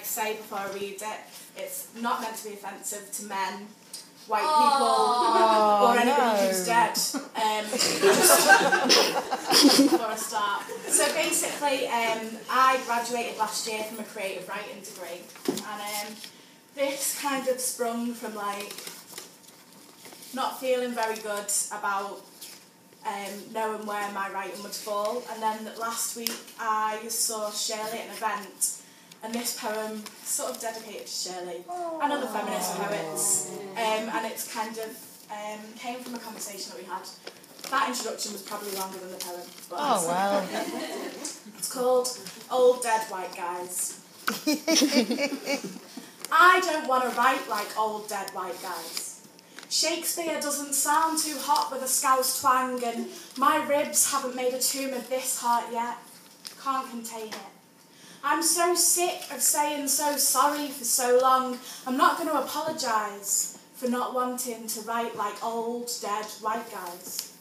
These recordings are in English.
say before I read it, it's not meant to be offensive to men, white people, or anybody who's dead. Before I start. So basically, I graduated last year from a creative writing degree, and this kind of sprung from like not feeling very good about knowing where my writing would fall, and then last week I saw Shirley at an event, and this poem is sort of dedicated to Shirley and other feminist poets, and it's kind of came from a conversation that we had. That introduction was probably longer than the poem. But oh well. It's called Old Dead White Guys. I don't want to write like old dead white guys. Shakespeare doesn't sound too hot with a Scouse twang, and my ribs haven't made a tomb of this heart yet. Can't contain it. I'm so sick of saying so sorry for so long. I'm not going to apologise for not wanting to write like old dead white guys.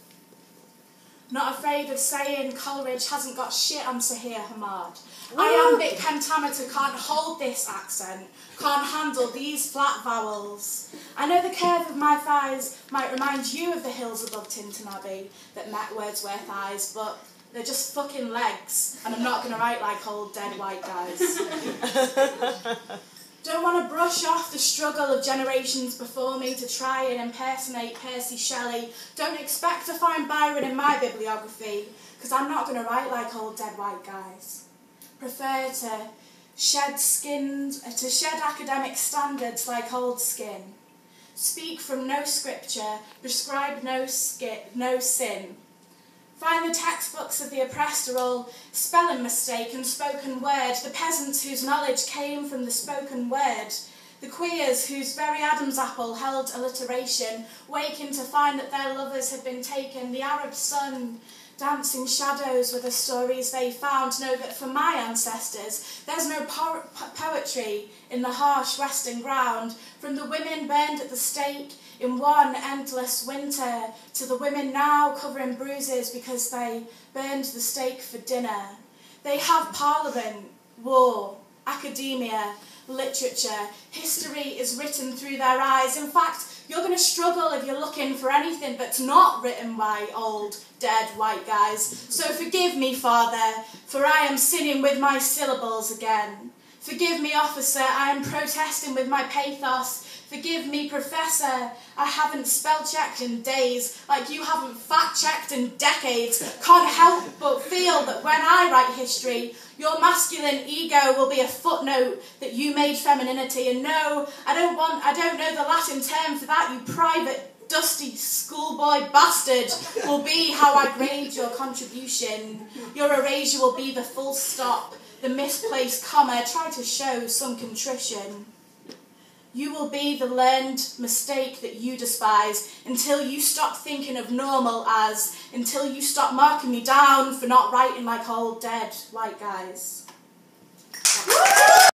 Not afraid of saying Coleridge hasn't got shit on Sahir Hamad. Iambic pentameter can't hold this accent, can't handle these flat vowels. I know the curve of my thighs might remind you of the hills above Tinton Abbey that met Wordsworth's eyes, but they're just fucking legs, and I'm not going to write like old dead white guys. Don't want to brush off the struggle of generations before me to try and impersonate Percy Shelley. Don't expect to find Byron in my bibliography, because I'm not going to write like old dead white guys. Prefer to shed academic standards like old skin. Speak from no scripture, prescribe no sin. Find the textbooks of the oppressed are all spelling mistake and spoken word, the peasants whose knowledge came from the spoken word, the queers whose very Adam's apple held alliteration, waking to find that their lovers had been taken, the Arab sun, dancing shadows with the stories they found, know that for my ancestors there's no poetry in the harsh western ground, from the women burned at the stake in one endless winter, to the women now covering bruises because they burned the stake for dinner. They have parliament, war, academia, literature. History is written through their eyes. In fact, you're going to struggle if you're looking for anything that's not written by old, dead white guys. So forgive me, Father, for I am sinning with my syllables again. Forgive me, officer, I am protesting with my pathos. Forgive me, Professor, I haven't spell-checked in days, like you haven't fact-checked in decades. Can't help but feel that when I write history, your masculine ego will be a footnote that you made femininity. And no, I don't know the Latin term for that, you private, dusty schoolboy bastard, will be how I grade your contribution. Your erasure will be the full stop, the misplaced comma. Try to show some contrition. You will be the learned mistake that you despise until you stop thinking of normal as, until you stop marking me down for not writing like old dead white guys.